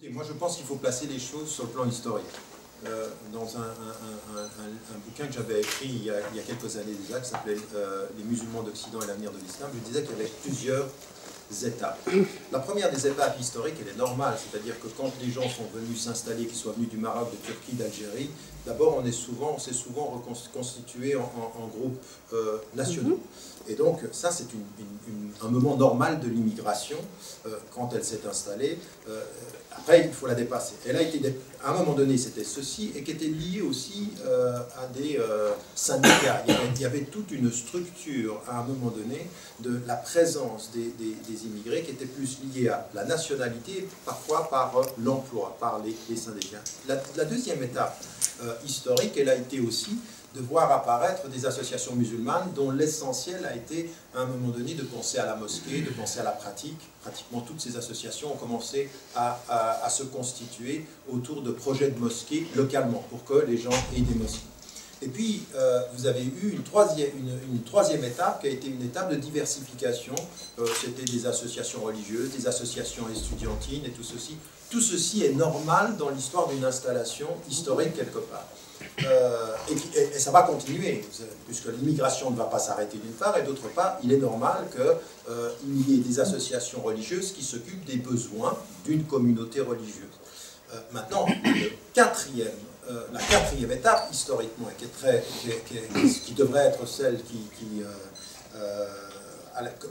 Et moi, je pense qu'il faut placer les choses sur le plan historique. Dans un bouquin que j'avais écrit il y a quelques années déjà, qui s'appelait Les musulmans d'Occident et l'avenir de l'islam, je disais qu'il y avait plusieurs étapes. La première des étapes historiques, elle est normale, c'est-à-dire que quand les gens sont venus s'installer, qu'ils soient venus du Maroc, de Turquie, d'Algérie, d'abord on s'est souvent reconstitué en groupes nationaux. Et donc ça c'est un moment normal de l'immigration quand elle s'est installée. Après il faut la dépasser. Elle a été, à un moment donné c'était ceci, et qui était lié aussi à des syndicats. Il y avait toute une structure à un moment donné de la présence des immigrés qui était plus liée à la nationalité, parfois par l'emploi, par les syndicats. La deuxième étape historique, elle a été aussi de voir apparaître des associations musulmanes dont l'essentiel a été, à un moment donné, de penser à la mosquée, de penser à la pratique. Pratiquement toutes ces associations ont commencé à se constituer autour de projets de mosquées localement, pour que les gens aient des mosquées. Et puis, vous avez eu une troisième étape qui a été une étape de diversification. C'était des associations religieuses, des associations estudiantines et tout ceci. Tout ceci est normal dans l'histoire d'une installation historique quelque part. Et ça va continuer, puisque l'immigration ne va pas s'arrêter d'une part, et d'autre part, il est normal qu'il y ait des associations religieuses qui s'occupent des besoins d'une communauté religieuse. Maintenant, la quatrième étape, historiquement, et qui devrait être celle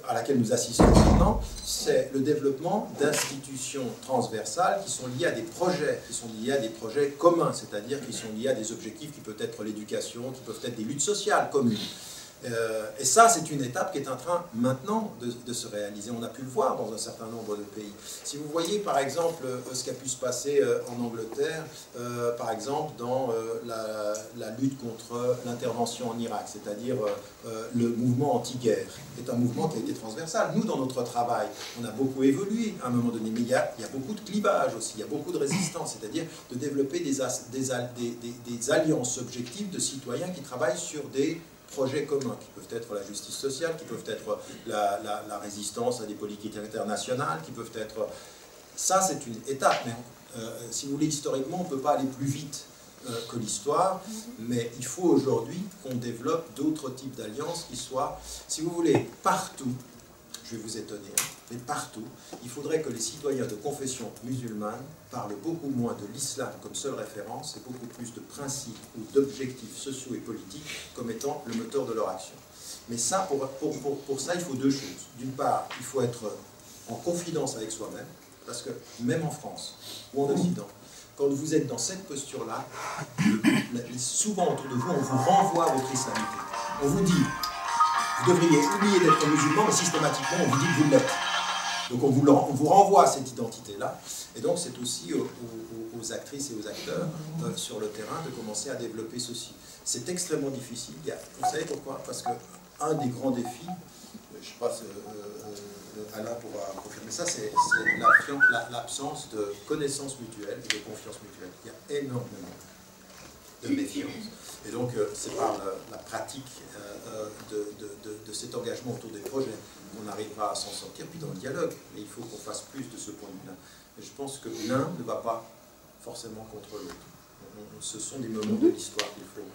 à laquelle nous assistons maintenant, c'est le développement d'institutions transversales qui sont liées à des projets, communs, c'est-à-dire qui sont liés à des objectifs qui peuvent être l'éducation, qui peuvent être des luttes sociales communes. Et ça, c'est une étape qui est en train maintenant de se réaliser. On a pu le voir dans un certain nombre de pays. Si vous voyez par exemple ce qui a pu se passer en Angleterre, par exemple dans la lutte contre l'intervention en Irak, c'est-à-dire le mouvement anti-guerre, est un mouvement qui a été transversal. Nous, dans notre travail, on a beaucoup évolué à un moment donné, mais il y a beaucoup de clivage aussi, il y a beaucoup de résistance, c'est-à-dire de développer des alliances objectives de citoyens qui travaillent sur des projets communs, qui peuvent être la justice sociale, qui peuvent être la résistance à des politiques internationales, qui peuvent être... Ça, c'est une étape, mais si vous voulez, historiquement, on ne peut pas aller plus vite que l'histoire, mais il faut aujourd'hui qu'on développe d'autres types d'alliances qui soient, si vous voulez, partout, je vais vous étonner, mais partout, il faudrait que les citoyens de confession musulmane parlent beaucoup moins de l'islam comme seule référence et beaucoup plus de principes ou d'objectifs sociaux et politiques comme étant le moteur de leur action. Mais ça, pour ça, il faut deux choses. D'une part, il faut être en confidence avec soi-même, parce que même en France ou en Occident, quand vous êtes dans cette posture-là, souvent autour de vous, on vous renvoie à votre islamité. On vous dit, vous devriez oublier d'être musulman, mais systématiquement, on vous dit que vous l'êtes. Donc on vous renvoie à cette identité-là. Et donc c'est aussi aux actrices et aux acteurs sur le terrain de commencer à développer ceci. C'est extrêmement difficile. Vous savez pourquoi? Parce qu'un des grands défis, je ne sais pas si Alain pourra confirmer ça, c'est l'absence de connaissance mutuelle et de confiance mutuelle. Il y a énormément de méfiance. Et donc, c'est par la pratique de cet engagement autour des projets qu'on arrivera à s'en sortir, puis dans le dialogue. Mais il faut qu'on fasse plus de ce point de vue-là. Et je pense que l'un ne va pas forcément contre l'autre. Ce sont des moments de l'histoire qu'il faut